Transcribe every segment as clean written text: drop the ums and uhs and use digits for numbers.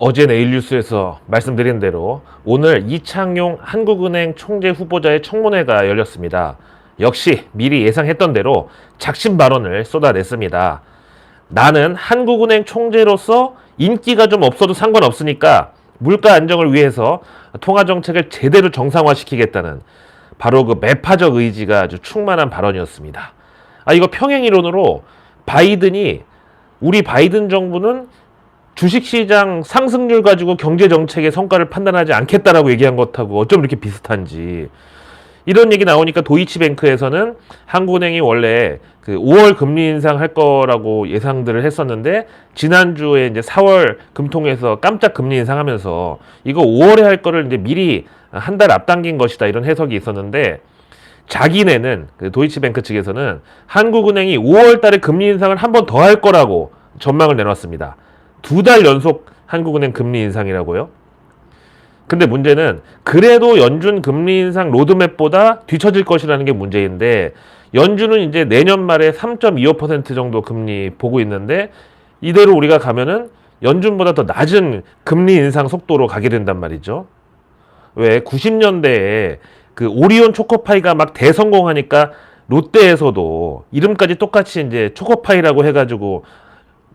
어제 내일뉴스에서 말씀드린 대로 오늘 이창용 한국은행 총재 후보자의 청문회가 열렸습니다. 역시 미리 예상했던 대로 작심 발언을 쏟아냈습니다. 나는 한국은행 총재로서 인기가 좀 없어도 상관없으니까 물가 안정을 위해서 통화정책을 제대로 정상화시키겠다는 바로 그 매파적 의지가 아주 충만한 발언이었습니다. 이거 평행이론으로 우리 바이든 정부는 주식시장 상승률 가지고 경제정책의 성과를 판단하지 않겠다라고 얘기한 것하고 어쩜 이렇게 비슷한지. 이런 얘기 나오니까 도이치뱅크에서는 한국은행이 원래 그 5월 금리 인상할 거라고 예상들을 했었는데 지난주에 이제 4월 금통에서 깜짝 금리 인상하면서 이거 5월에 할 거를 이제 미리 한 달 앞당긴 것이다, 이런 해석이 있었는데, 자기네는 그 도이치뱅크 측에서는 한국은행이 5월 달에 금리 인상을 한 번 더 할 거라고 전망을 내놨습니다. 2달 연속 한국은행 금리 인상이라고요? 근데 문제는 그래도 연준 금리 인상 로드맵보다 뒤처질 것이라는 게 문제인데, 연준은 이제 내년 말에 3.25% 정도 금리 보고 있는데, 이대로 우리가 가면은 연준보다 더 낮은 금리 인상 속도로 가게 된단 말이죠. 왜 90년대에 그 오리온 초코파이가 막 대성공하니까 롯데에서도 이름까지 똑같이 이제 초코파이라고 해가지고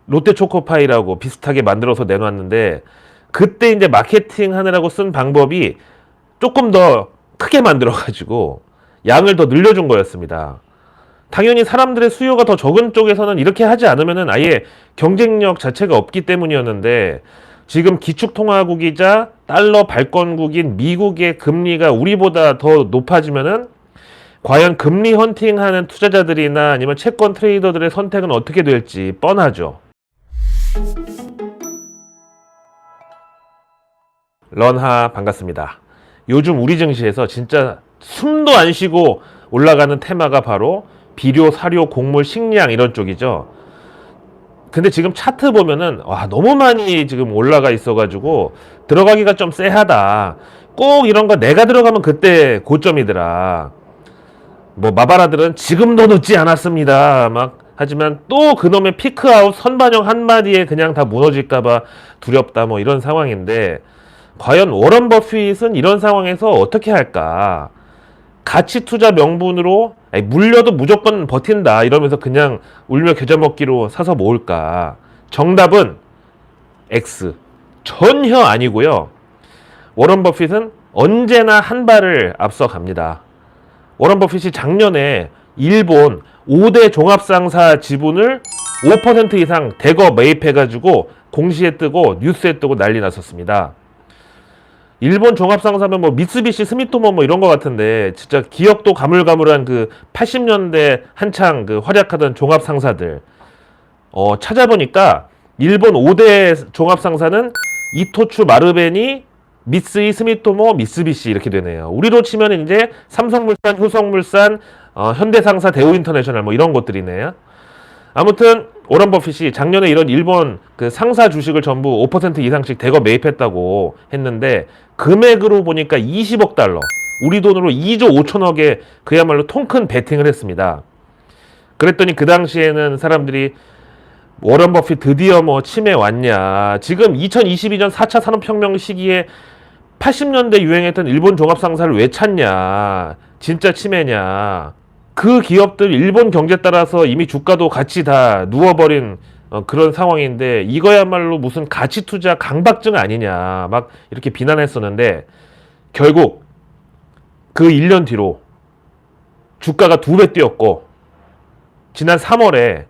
롯데 초코파이라고 비슷하게 만들어서 내놨는데, 그때 이제 마케팅 하느라고 쓴 방법이 조금 더 크게 만들어가지고 양을 더 늘려준 거였습니다. 당연히 사람들의 수요가 더 적은 쪽에서는 이렇게 하지 않으면은 아예 경쟁력 자체가 없기 때문이었는데, 지금 기축통화국이자 달러 발권국인 미국의 금리가 우리보다 더 높아지면은 과연 금리 헌팅하는 투자자들이나 아니면 채권 트레이더들의 선택은 어떻게 될지 뻔하죠. 런하 반갑습니다. 요즘 우리 증시에서 진짜 숨도 안 쉬고 올라가는 테마가 바로 비료, 사료, 곡물, 식량 이런 쪽이죠. 근데 지금 차트 보면은 너무 많이 지금 올라가 있어가지고 들어가기가 좀 쎄하다. 꼭 이런 거 내가 들어가면 그때 고점이더라. 뭐 마바라들은 지금도 늦지 않았습니다 막 하지만 또 그놈의 피크아웃 선반영 한마디에 그냥 다 무너질까봐 두렵다, 뭐 이런 상황인데, 과연 워런 버핏은 이런 상황에서 어떻게 할까? 가치 투자 명분으로 물려도 무조건 버틴다 이러면서 그냥 울며 겨자 먹기로 사서 모을까? 정답은 X. 전혀 아니고요. 워런 버핏은 언제나 한 발을 앞서 갑니다. 워런 버핏이 작년에 일본 5대 종합상사 지분을 5% 이상 대거 매입해가지고 공시에 뜨고 뉴스에 뜨고 난리 났었습니다. 일본 종합상사면 뭐 미쓰비시, 스미토모 뭐 이런 거 같은데, 진짜 기억도 가물가물한 그 80년대 한창 그 활약하던 종합상사들. 찾아보니까 일본 5대 종합상사는 이토추 마르베니, 미쓰이, 스미토모, 미쓰비시 이렇게 되네요. 우리로 치면 이제 삼성물산, 효성물산, 현대상사, 대우인터내셔널 뭐 이런 것들이네요. 아무튼 워런 버핏이 작년에 이런 일본 그 상사 주식을 전부 5% 이상씩 대거 매입했다고 했는데, 금액으로 보니까 20억 달러, 우리 돈으로 2조 5천억에 그야말로 통큰 베팅을 했습니다. 그랬더니 그 당시에는 사람들이 워런 버핏 드디어 뭐 치매 왔냐, 지금 2022년 4차 산업혁명 시기에 80년대 유행했던 일본 종합상사를 왜 찾냐, 진짜 치매냐, 그 기업들 일본 경제 따라서 이미 주가도 같이 다 누워버린 그런 상황인데 이거야말로 무슨 가치 투자 강박증 아니냐 막 이렇게 비난했었는데, 결국 그 1년 뒤로 주가가 2배 뛰었고, 지난 3월에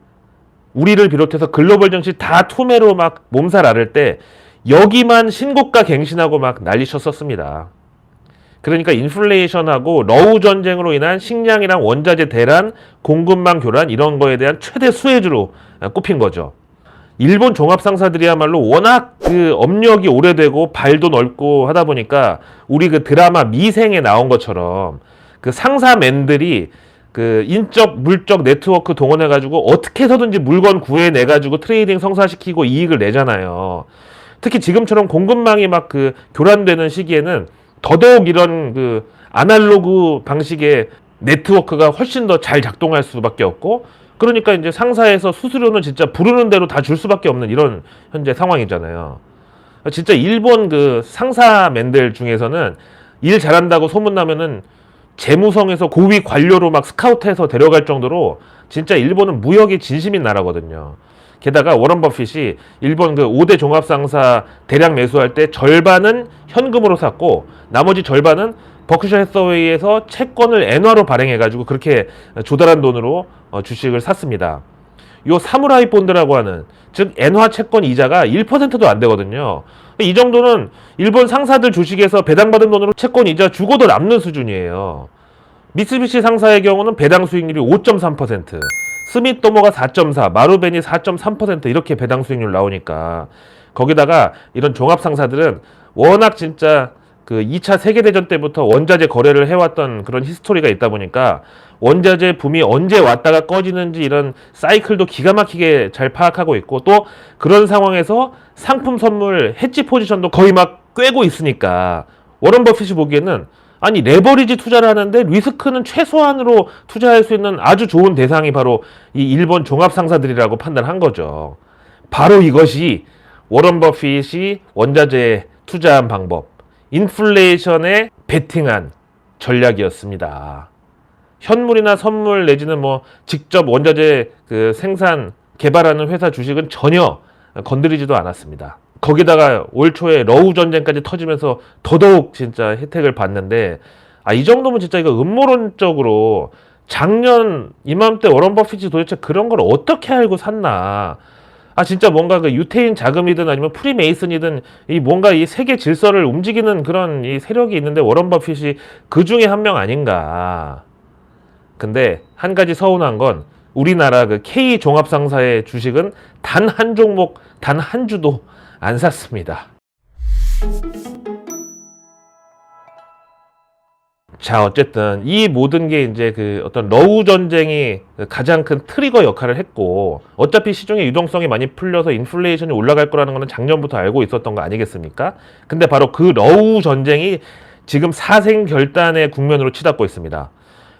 우리를 비롯해서 글로벌 증시 다 투매로 막 몸살 앓을 때 여기만 신고가 갱신하고 막 난리 쳤었습니다. 그러니까 인플레이션하고 러우 전쟁으로 인한 식량이랑 원자재 대란, 공급망 교란 이런 거에 대한 최대 수혜주로 꼽힌 거죠. 일본 종합상사들이야말로 워낙 그 업력이 오래되고 발도 넓고 하다 보니까 우리 그 드라마 미생에 나온 것처럼 그 상사맨들이 그 인적, 물적 네트워크 동원해가지고 어떻게 해서든지 물건 구해내가지고 트레이딩 성사시키고 이익을 내잖아요. 특히 지금처럼 공급망이 막 그 교란되는 시기에는 더더욱 이런 그 아날로그 방식의 네트워크가 훨씬 더 잘 작동할 수밖에 없고, 그러니까 이제 상사에서 수수료는 진짜 부르는 대로 다 줄 수밖에 없는 이런 현재 상황이잖아요. 진짜 일본 그 상사맨들 중에서는 일 잘한다고 소문나면은 재무성에서 고위 관료로 막 스카우트해서 데려갈 정도로 진짜 일본은 무역이 진심인 나라거든요. 게다가 워런 버핏이 일본 그 5대 종합상사 대량 매수할 때 절반은 현금으로 샀고 나머지 절반은 버크셔 해서웨이에서 채권을 엔화로 발행해가지고 그렇게 조달한 돈으로 주식을 샀습니다. 요 사무라이 본드라고 하는 즉 엔화 채권 이자가 1%도 안 되거든요. 이 정도는 일본 상사들 주식에서 배당받은 돈으로 채권 이자 주고도 남는 수준이에요. 미쓰비시 상사의 경우는 배당 수익률이 5.3%, 스미토모가 4.4, 마루벤이 4.3% 이렇게 배당 수익률 나오니까 거기다가 이런 종합 상사들은 워낙 진짜 그 2차 세계대전 때부터 원자재 거래를 해왔던 그런 히스토리가 있다 보니까 원자재 붐이 언제 왔다가 꺼지는지 이런 사이클도 기가 막히게 잘 파악하고 있고 또 그런 상황에서 상품 선물 해지 포지션도 거의 막 꿰고 있으니까 워런 버핏이 보기에는 아니 레버리지 투자를 하는데 리스크는 최소한으로 투자할 수 있는 아주 좋은 대상이 바로 이 일본 종합 상사들이라고 판단한 거죠. 바로 이것이 워런 버핏이 원자재에 투자한 방법, 인플레이션에 베팅한 전략이었습니다. 현물이나 선물 내지는 뭐 직접 원자재 그 생산 개발하는 회사 주식은 전혀 건드리지도 않았습니다. 거기다가 올 초에 러우 전쟁까지 터지면서 더더욱 진짜 혜택을 봤는데 이 정도면 진짜 이거 음모론적으로 작년 이맘때 워런 버핏이 도대체 그런 걸 어떻게 알고 샀나. 진짜 뭔가 그 유태인 자금이든 아니면 프리메이슨이든 이 뭔가 이 세계 질서를 움직이는 그런 이 세력이 있는데 워런 버핏이 그 중에 한 명 아닌가. 근데 한 가지 서운한 건 우리나라 그 K 종합상사의 주식은 단 한 종목, 단 한 주도 안 샀습니다. 자, 어쨌든 이 모든 게 이제 그 어떤 러우 전쟁이 가장 큰 트리거 역할을 했고 어차피 시중의 유동성이 많이 풀려서 인플레이션이 올라갈 거라는 거는 작년부터 알고 있었던 거 아니겠습니까? 근데 바로 그 러우 전쟁이 지금 사생결단의 국면으로 치닫고 있습니다.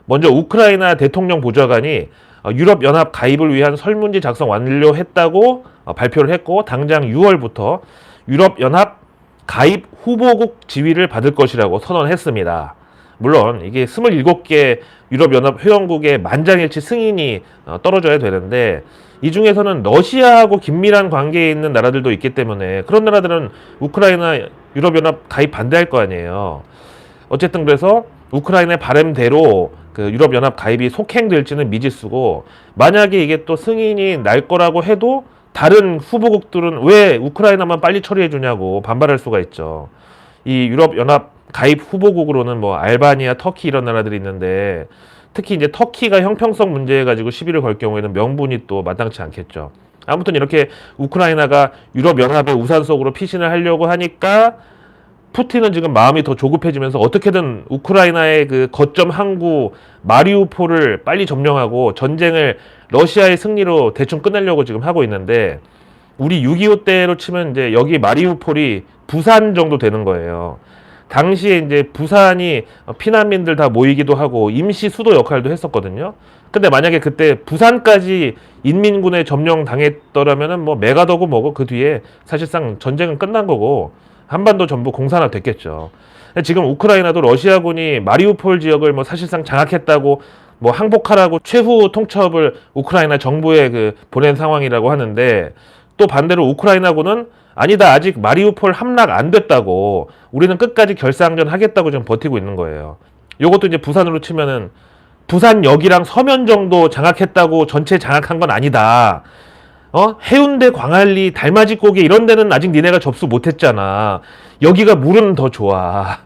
먼저 우크라이나 대통령 보좌관이 유럽연합 가입을 위한 설문지 작성 완료했다고 발표를 했고 당장 6월부터 유럽연합 가입 후보국 지위를 받을 것이라고 선언했습니다. 물론 이게 27개 유럽연합 회원국의 만장일치 승인이 떨어져야 되는데 이 중에서는 러시아하고 긴밀한 관계에 있는 나라들도 있기 때문에 그런 나라들은 우크라이나 유럽연합 가입 반대할 거 아니에요. 어쨌든 그래서 우크라이나의 바람대로 그 유럽연합 가입이 속행될지는 미지수고 만약에 이게 또 승인이 날 거라고 해도 다른 후보국들은 왜 우크라이나만 빨리 처리해 주냐고 반발할 수가 있죠. 이 유럽연합 가입 후보국으로는 뭐 알바니아, 터키 이런 나라들이 있는데 특히 이제 터키가 형평성 문제 가지고 시비를 걸 경우에는 명분이 또 마땅치 않겠죠. 아무튼 이렇게 우크라이나가 유럽연합의 우산 속으로 피신을 하려고 하니까 푸틴은 지금 마음이 더 조급해지면서 어떻게든 우크라이나의 그 거점 항구 마리우폴을 빨리 점령하고 전쟁을 러시아의 승리로 대충 끝내려고 지금 하고 있는데 우리 6.25 때로 치면 이제 여기 마리우폴이 부산 정도 되는 거예요. 당시에 이제 부산이 피난민들 다 모이기도 하고 임시 수도 역할도 했었거든요. 근데 만약에 그때 부산까지 인민군에 점령당했더라면은 뭐 메가더고 뭐고 그 뒤에 사실상 전쟁은 끝난 거고 한반도 전부 공산화 됐겠죠. 지금 우크라이나도 러시아군이 마리우폴 지역을 뭐 사실상 장악했다고 뭐 항복하라고 최후 통첩을 우크라이나 정부에 그 보낸 상황이라고 하는데 또 반대로 우크라이나군은 아니다 아직 마리우폴 함락 안 됐다고 우리는 끝까지 결사항전 하겠다고 지금 버티고 있는 거예요. 요것도 이제 부산으로 치면은 부산역이랑 서면 정도 장악했다고 전체 장악한 건 아니다. 해운대, 광안리, 달맞이 고개 이런 데는 아직 니네가 접수 못했잖아. 여기가 물은 더 좋아.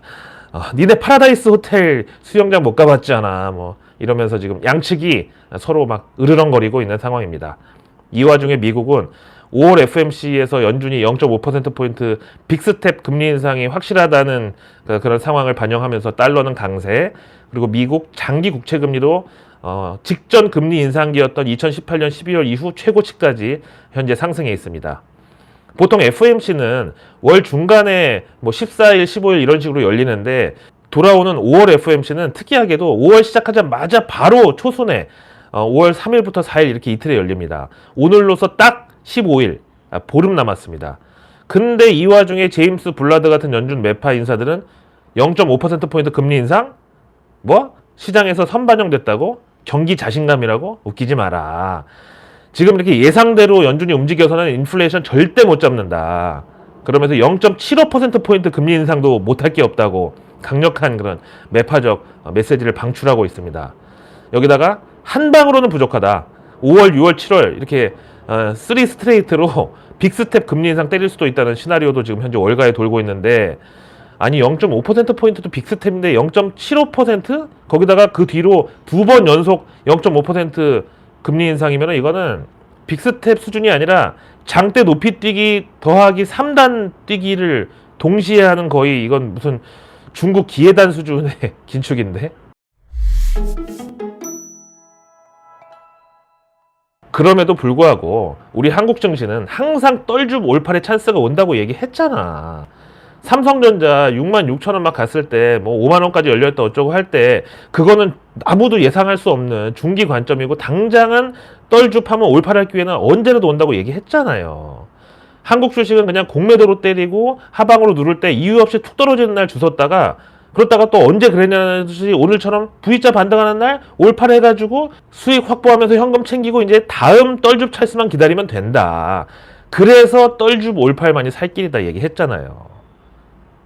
니네 파라다이스 호텔 수영장 못 가봤잖아. 뭐 이러면서 지금 양측이 서로 막 으르렁거리고 있는 상황입니다. 이 와중에 미국은 5월 FMC에서 연준이 0.5%포인트 빅스텝 금리 인상이 확실하다는 그런 상황을 반영하면서 달러는 강세, 그리고 미국 장기 국채 금리도 직전 금리 인상기였던 2018년 12월 이후 최고치까지 현재 상승해 있습니다. 보통 FMC는 월 중간에 뭐 14일, 15일 이런 식으로 열리는데 돌아오는 5월 FMC는 특이하게도 5월 시작하자마자 바로 초순에 5월 3일부터 4일 이렇게 이틀에 열립니다. 오늘로서 딱 15일, 보름 남았습니다. 근데 이 와중에 제임스 블라드 같은 연준 매파 인사들은 0.5%포인트 금리 인상? 뭐? 시장에서 선반영됐다고? 경기 자신감이라고? 웃기지 마라. 지금 이렇게 예상대로 연준이 움직여서는 인플레이션 절대 못 잡는다. 그러면서 0.75%포인트 금리 인상도 못할 게 없다고 강력한 그런 매파적 메시지를 방출하고 있습니다. 여기다가 한 방으로는 부족하다. 5월, 6월, 7월 이렇게 3 스트레이트로 빅스텝 금리 인상 때릴 수도 있다는 시나리오도 지금 현재 월가에 돌고 있는데, 아니 0.5%포인트도 빅스텝인데 0.75%? 거기다가 그 뒤로 두 번 연속 0.5% 금리 인상이면 이거는 빅스텝 수준이 아니라 장대 높이 뛰기 더하기 3단 뛰기를 동시에 하는, 거의 이건 무슨 중국 기회단 수준의 긴축인데. 그럼에도 불구하고 우리 한국 증시는 항상 떨줍 올팔의 찬스가 온다고 얘기했잖아. 삼성전자 66,000원 막 갔을 때 뭐 5만원까지 열렸다 어쩌고 할 때 그거는 아무도 예상할 수 없는 중기 관점이고, 당장은 떨줍하면 올팔할 기회는 언제라도 온다고 얘기했잖아요. 한국 주식은 그냥 공매도로 때리고 하방으로 누를 때 이유 없이 툭 떨어지는 날 주웠다가, 그렇다가 또 언제 그랬냐는 듯이 오늘처럼 V자 반등하는 날 올팔 해가지고 수익 확보하면서 현금 챙기고 이제 다음 떨줍 찬스만 기다리면 된다. 그래서 떨줍 올팔만이 살 길이다 얘기했잖아요.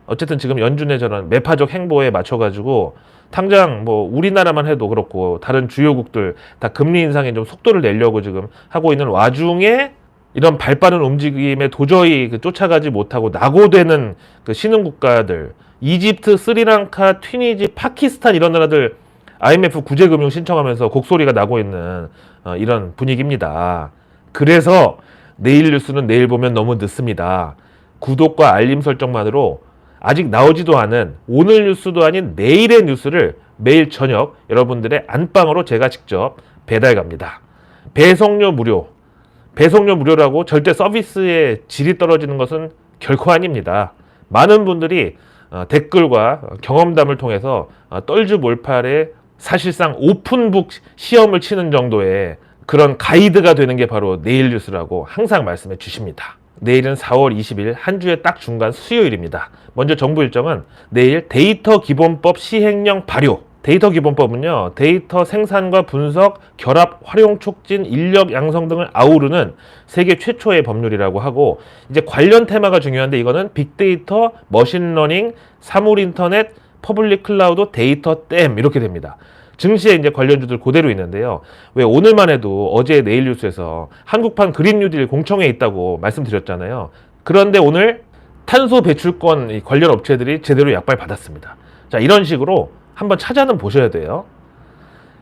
어쨌든 지금 연준의 저런 매파적 행보에 맞춰가지고 당장 뭐 우리나라만 해도 그렇고 다른 주요국들 다 금리 인상에 좀 속도를 내려고 지금 하고 있는 와중에, 이런 발빠른 움직임에 도저히 쫓아가지 못하고 낙오되는 그 신흥국가들, 이집트, 스리랑카, 튀니지, 파키스탄 이런 나라들 IMF 구제금융 신청하면서 곡소리가 나고 있는 이런 분위기입니다. 그래서 내일 뉴스는 내일 보면 너무 늦습니다. 구독과 알림 설정만으로 아직 나오지도 않은 오늘 뉴스도 아닌 내일의 뉴스를 매일 저녁 여러분들의 안방으로 제가 직접 배달 갑니다. 배송료 무료. 배송료 무료라고 절대 서비스의 질이 떨어지는 것은 결코 아닙니다. 많은 분들이 댓글과 경험담을 통해서 떨줍 올팔의 사실상 오픈북 시험을 치는 정도의 그런 가이드가 되는 게 바로 내일 뉴스라고 항상 말씀해 주십니다. 내일은 4월 20일 한 주의 딱 중간 수요일입니다. 먼저 정부 일정은 내일 데이터 기본법 시행령 발효. 데이터 기본법은요, 데이터 생산과 분석, 결합, 활용 촉진, 인력 양성 등을 아우르는 세계 최초의 법률이라고 하고, 이제 관련 테마가 중요한데 이거는 빅데이터, 머신러닝, 사물 인터넷, 퍼블릭 클라우드, 데이터 댐 이렇게 됩니다. 증시에 이제 관련주들 그대로 있는데요. 왜 오늘만 해도 어제 내일 뉴스에서 한국판 그린 뉴딜 공청회에 있다고 말씀드렸잖아요. 그런데 오늘 탄소 배출권 관련 업체들이 제대로 약발 받았습니다. 자, 이런 식으로 한번 찾아는 보셔야 돼요.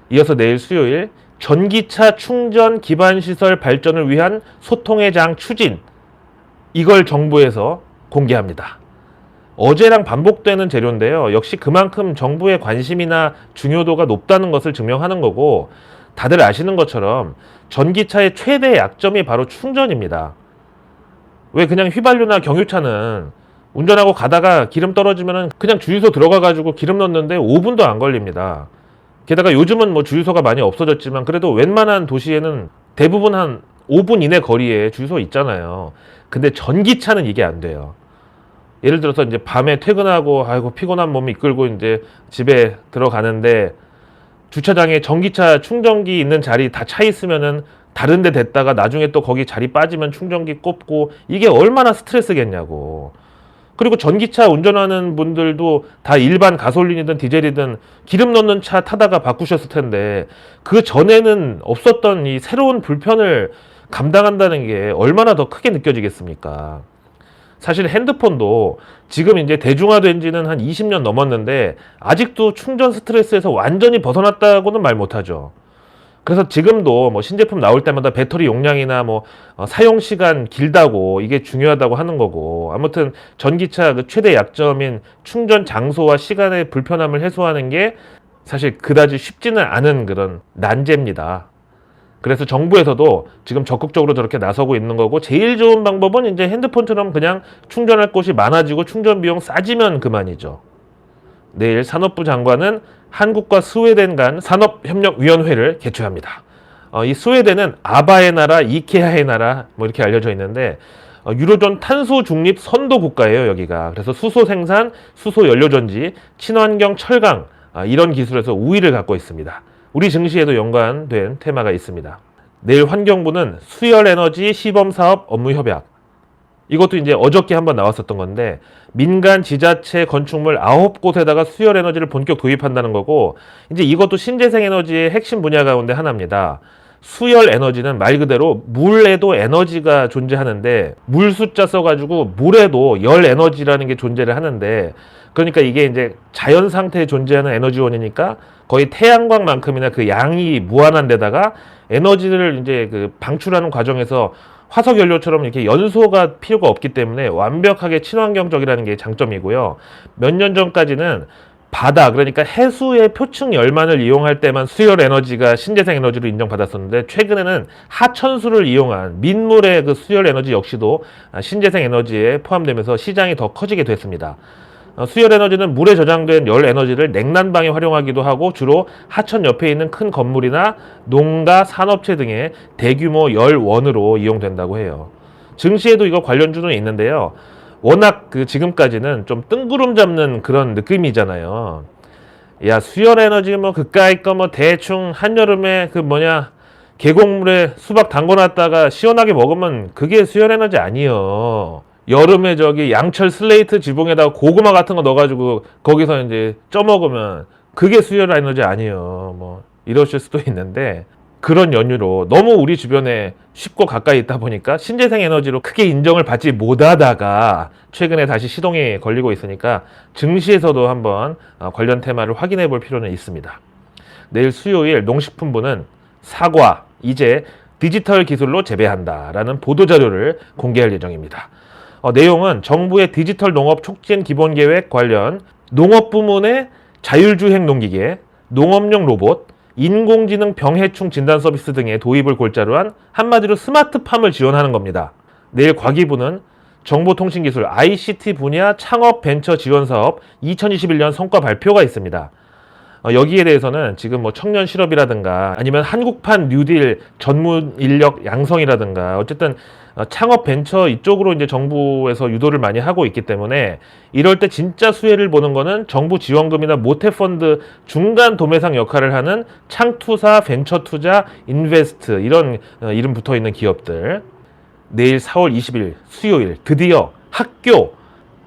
이어서 내일 수요일 전기차 충전 기반 시설 발전을 위한 소통의 장 추진, 이걸 정부에서 공개합니다. 어제랑 반복되는 재료인데요. 역시 그만큼 정부의 관심이나 중요도가 높다는 것을 증명하는 거고, 다들 아시는 것처럼 전기차의 최대 약점이 바로 충전입니다. 왜 그냥 휘발유나 경유차는 운전하고 가다가 기름 떨어지면 그냥 주유소 들어가가지고 기름 넣는데 5분도 안 걸립니다. 게다가 요즘은 뭐 주유소가 많이 없어졌지만 그래도 웬만한 도시에는 대부분 한 5분 이내 거리에 주유소 있잖아요. 근데 전기차는 이게 안 돼요. 예를 들어서 이제 밤에 퇴근하고 아이고 피곤한 몸이 이끌고 이제 집에 들어가는데 주차장에 전기차 충전기 있는 자리 다 차 있으면은 다른 데 댔다가 나중에 또 거기 자리 빠지면 충전기 꼽고, 이게 얼마나 스트레스겠냐고. 그리고 전기차 운전하는 분들도 다 일반 가솔린이든 디젤이든 기름 넣는 차 타다가 바꾸셨을 텐데, 그 전에는 없었던 이 새로운 불편을 감당한다는 게 얼마나 더 크게 느껴지겠습니까? 사실 핸드폰도 지금 이제 대중화된 지는 한 20년 넘었는데 아직도 충전 스트레스에서 완전히 벗어났다고는 말 못하죠. 그래서 지금도 뭐 신제품 나올 때마다 배터리 용량이나 뭐 사용 시간 길다고 이게 중요하다고 하는 거고, 아무튼 전기차 그 최대 약점인 충전 장소와 시간의 불편함을 해소하는 게 사실 그다지 쉽지는 않은 그런 난제입니다. 그래서 정부에서도 지금 적극적으로 저렇게 나서고 있는 거고, 제일 좋은 방법은 이제 핸드폰처럼 그냥 충전할 곳이 많아지고 충전 비용 싸지면 그만이죠. 내일 산업부 장관은 한국과 스웨덴 간 산업협력위원회를 개최합니다. 이 스웨덴은 아바의 나라, 이케아의 나라 뭐 이렇게 알려져 있는데, 유로존 탄소 중립 선도 국가예요, 여기가. 그래서 수소 생산, 수소 연료 전지, 친환경 철강, 이런 기술에서 우위를 갖고 있습니다. 우리 증시에도 연관된 테마가 있습니다. 내일 환경부는 수열 에너지 시범 사업 업무 협약. 이것도 이제 어저께 한번 나왔었던 건데, 민간 지자체 건축물 9곳에다가 수열 에너지를 본격 도입한다는 거고, 이제 이것도 신재생 에너지의 핵심 분야 가운데 하나입니다. 수열 에너지는 말 그대로 물에도 에너지가 존재하는데, 물 숫자 써가지고 물에도 열 에너지라는 게 존재를 하는데, 그러니까 이게 이제 자연 상태에 존재하는 에너지원이니까 거의 태양광만큼이나 그 양이 무한한 데다가 에너지를 이제 그 방출하는 과정에서 화석 연료처럼 이렇게 연소가 필요가 없기 때문에 완벽하게 친환경적이라는 게 장점이고요. 몇 년 전까지는 바다, 그러니까 해수의 표층 열만을 이용할 때만 수열 에너지가 신재생 에너지로 인정받았었는데, 최근에는 하천수를 이용한 민물의 그 수열 에너지 역시도 신재생 에너지에 포함되면서 시장이 더 커지게 됐습니다. 수열 에너지는 물에 저장된 열 에너지를 냉난방에 활용하기도 하고, 주로 하천 옆에 있는 큰 건물이나 농가, 산업체 등의 대규모 열원으로 이용된다고 해요. 증시에도 이거 관련주는 있는데요. 워낙 그 지금까지는 좀 뜬구름 잡는 그런 느낌이잖아요. 야, 수열 에너지 뭐 그까이 거 뭐 대충 한여름에 그 뭐냐 계곡물에 수박 담궈놨다가 시원하게 먹으면 그게 수열 에너지 아니요. 여름에 저기 양철 슬레이트 지붕에다가 고구마 같은 거 넣어가지고 거기서 이제 쪄먹으면 그게 수열 에너지 아니에요. 뭐 이러실 수도 있는데, 그런 연유로 너무 우리 주변에 쉽고 가까이 있다 보니까 신재생 에너지로 크게 인정을 받지 못하다가 최근에 다시 시동이 걸리고 있으니까 증시에서도 한번 관련 테마를 확인해 볼 필요는 있습니다. 내일 수요일 농식품부는 사과 이제 디지털 기술로 재배한다라는 보도자료를 공개할 예정입니다. 내용은 정부의 디지털 농업 촉진 기본계획 관련 농업 부문의 자율주행 농기계, 농업용 로봇, 인공지능 병해충 진단 서비스 등의 도입을 골자로 한 한마디로 스마트팜을 지원하는 겁니다. 내일 과기부는 정보통신기술 ICT 분야 창업 벤처 지원 사업 2021년 성과 발표가 있습니다. 여기에 대해서는 지금 뭐 청년 실업이라든가 아니면 한국판 뉴딜 전문 인력 양성이라든가 어쨌든 창업 벤처 이쪽으로 이제 정부에서 유도를 많이 하고 있기 때문에, 이럴 때 진짜 수혜를 보는 거는 정부 지원금이나 모태펀드 중간 도매상 역할을 하는 창투사, 벤처투자, 인베스트 이런 이름 붙어 있는 기업들. 내일 4월 20일 수요일 드디어 학교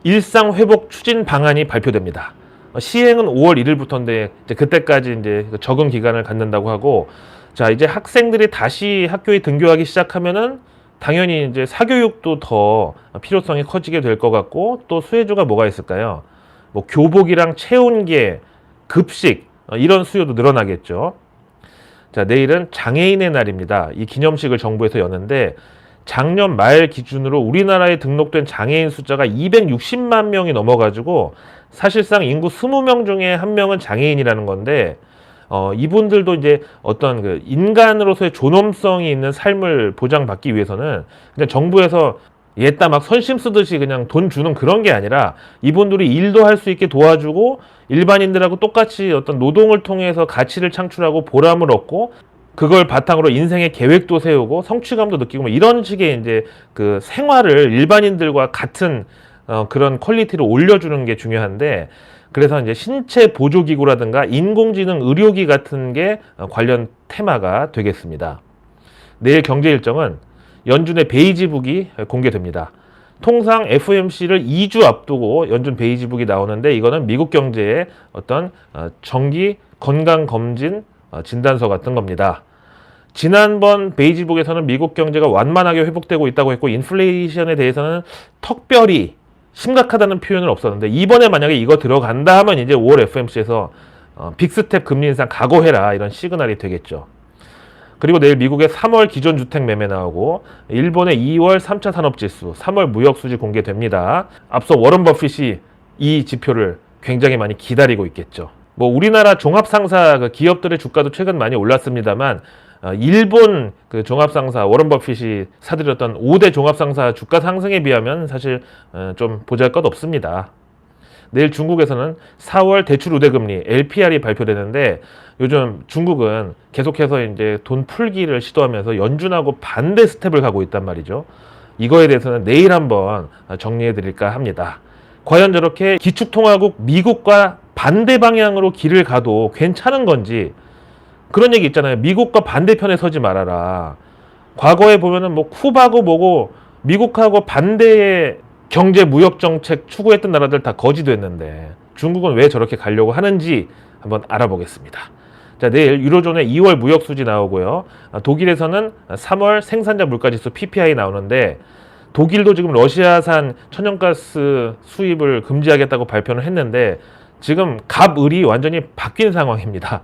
일상회복 추진 방안이 발표됩니다. 시행은 5월 1일부터인데 이제 그때까지 이제 적응 기간을 갖는다고 하고, 자 이제 학생들이 다시 학교에 등교하기 시작하면은 당연히 이제 사교육도 더 필요성이 커지게 될 것 같고, 또 수혜주가 뭐가 있을까요? 뭐 교복이랑 체온계, 급식 이런 수요도 늘어나겠죠. 자 내일은 장애인의 날입니다. 이 기념식을 정부에서 여는데, 작년 말 기준으로 우리나라에 등록된 장애인 숫자가 260만 명이 넘어가지고 사실상 인구 20명 중에 한 명은 장애인이라는 건데, 이분들도 이제 어떤 그 인간으로서의 존엄성이 있는 삶을 보장받기 위해서는 그냥 정부에서 옛다 막 선심 쓰듯이 그냥 돈 주는 그런 게 아니라, 이분들이 일도 할 수 있게 도와주고 일반인들하고 똑같이 어떤 노동을 통해서 가치를 창출하고 보람을 얻고, 그걸 바탕으로 인생의 계획도 세우고 성취감도 느끼고 뭐 이런 식의 이제 그 생활을 일반인들과 같은 그런 퀄리티를 올려주는 게 중요한데, 그래서 이제 신체 보조기구라든가 인공지능 의료기 같은 게 관련 테마가 되겠습니다. 내일 경제 일정은 연준의 베이지북이 공개됩니다. 통상 FOMC를 2주 앞두고 연준 베이지북이 나오는데, 이거는 미국 경제의 어떤 정기 건강검진 진단서 같은 겁니다. 지난번 베이지북에서는 미국 경제가 완만하게 회복되고 있다고 했고, 인플레이션에 대해서는 특별히 심각하다는 표현은 없었는데, 이번에 만약에 이거 들어간다 하면 이제 5월 FOMC에서 빅스텝 금리 인상 각오해라 이런 시그널이 되겠죠. 그리고 내일 미국의 3월 기존주택 매매 나오고, 일본의 2월 3차 산업지수, 3월 무역수지 공개됩니다. 앞서 워런 버핏이 이 지표를 굉장히 많이 기다리고 있겠죠. 뭐 우리나라 종합상사 그 기업들의 주가도 최근 많이 올랐습니다만, 일본 그 종합상사 워런 버핏이 사들였던 5대 종합상사 주가 상승에 비하면 사실 좀 보잘것없습니다. 내일 중국에서는 4월 대출 우대금리 LPR이 발표되는데, 요즘 중국은 계속해서 이제 돈 풀기를 시도하면서 연준하고 반대 스텝을 가고 있단 말이죠. 이거에 대해서는 내일 한번 정리해 드릴까 합니다. 과연 저렇게 기축통화국 미국과 반대 방향으로 길을 가도 괜찮은 건지, 그런 얘기 있잖아요. 미국과 반대편에 서지 말아라. 과거에 보면은 뭐 쿠바고 뭐고 미국하고 반대의 경제 무역 정책 추구했던 나라들 다 거지됐는데 중국은 왜 저렇게 가려고 하는지 한번 알아보겠습니다. 자, 내일 유로존의 2월 무역 수지 나오고요. 독일에서는 3월 생산자 물가지수 PPI 나오는데, 독일도 지금 러시아산 천연가스 수입을 금지하겠다고 발표를 했는데 지금 갑을이 완전히 바뀐 상황입니다.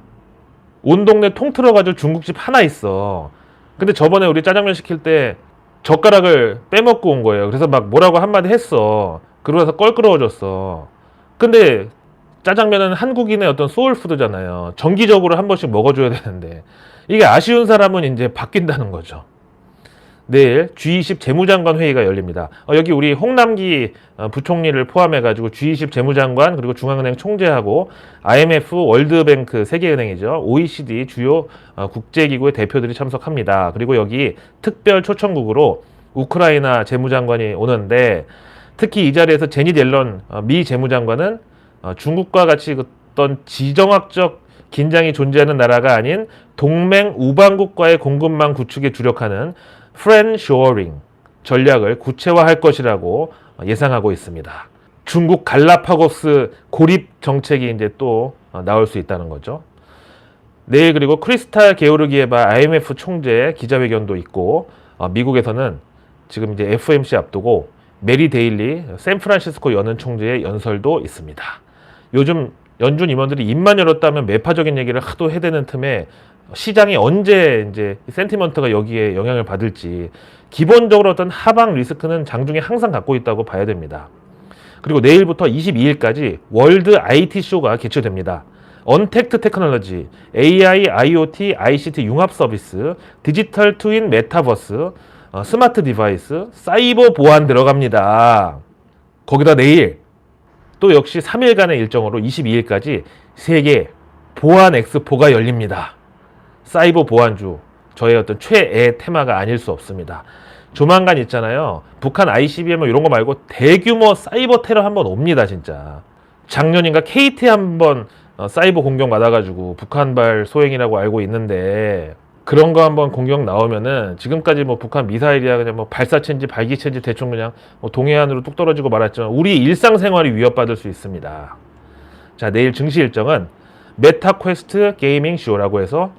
온 동네 통틀어 가지고 중국집 하나 있어. 근데 저번에 우리 짜장면 시킬 때 젓가락을 빼먹고 온 거예요. 그래서 막 뭐라고 한마디 했어. 그러면서 껄끄러워졌어. 근데 짜장면은 한국인의 어떤 소울푸드잖아요. 정기적으로 한 번씩 먹어줘야 되는데 이게 아쉬운 사람은 이제 바뀐다는 거죠. 내일 G20 재무장관 회의가 열립니다. 여기 우리 홍남기 부총리를 포함해가지고 G20 재무장관 그리고 중앙은행 총재하고 IMF, 월드뱅크, 세계은행이죠. OECD 주요 국제기구의 대표들이 참석합니다. 그리고 여기 특별 초청국으로 우크라이나 재무장관이 오는데, 특히 이 자리에서 제닛 옐런 미 재무장관은 중국과 같이 어떤 지정학적 긴장이 존재하는 나라가 아닌 동맹 우방국과의 공급망 구축에 주력하는 프렌쇼어링 전략을 구체화할 것이라고 예상하고 있습니다. 중국 갈라파고스 고립 정책이 이제 또 나올 수 있다는 거죠. 내일 그리고 크리스탈 게오르기에바 IMF 총재 기자회견도 있고, 미국에서는 지금 이제 FOMC 앞두고 메리 데일리 샌프란시스코 연은 총재의 연설도 있습니다. 요즘 연준 임원들이 입만 열었다면 매파적인 얘기를 하도 해대는 틈에 시장이 언제 이제 센티먼트가 여기에 영향을 받을지, 기본적으로 어떤 하방 리스크는 장중에 항상 갖고 있다고 봐야 됩니다. 그리고 내일부터 22일까지 월드 IT 쇼가 개최됩니다. 언택트 테크놀로지, AI, IoT, ICT 융합 서비스, 디지털 트윈 메타버스, 스마트 디바이스, 사이버 보안 들어갑니다. 거기다 내일 또 역시 3일간의 일정으로 22일까지 세계 보안 엑스포가 열립니다. 사이버 보안주, 저의 어떤 최애 테마가 아닐 수 없습니다. 조만간 있잖아요. 북한 ICBM 이런 거 말고 대규모 사이버 테러 한번 옵니다, 진짜. 작년인가 KT 한번 사이버 공격 받아가지고 북한발 소행이라고 알고 있는데, 그런 거 한번 공격 나오면은 지금까지 뭐 북한 미사일이야 그냥 뭐 발사체인지 발기체인지 대충 그냥 뭐 동해안으로 뚝 떨어지고 말았지만 우리 일상생활이 위협받을 수 있습니다. 자, 내일 증시 일정은 메타 퀘스트 게이밍 쇼라고 해서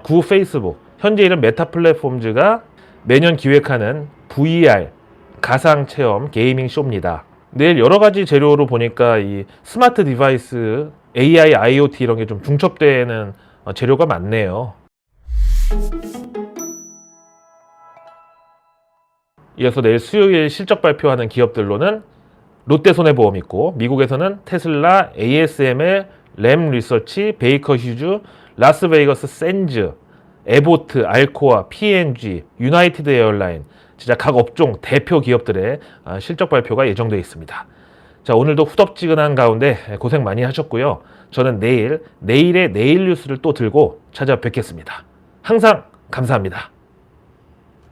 구 페이스북, 현재 이름 메타 플랫폼즈가 매년 기획하는 VR 가상 체험 게이밍 쇼입니다. 내일 여러 가지 재료로 보니까 이 스마트 디바이스, AI, IoT 이런 게 좀 중첩되는 재료가 많네요. 이어서 내일 수요일 실적 발표하는 기업들로는 롯데손해보험 있고, 미국에서는 테슬라, ASML, 램 리서치, 베이커 휴즈, 라스베이거스 샌즈, 에보트, 알코아, P&G, 유나이티드 에어라인, 진짜 각 업종 대표 기업들의 실적 발표가 예정되어 있습니다. 자, 오늘도 후덥지근한 가운데 고생 많이 하셨고요. 저는 내일의 내일 뉴스를 또 들고 찾아뵙겠습니다. 항상 감사합니다.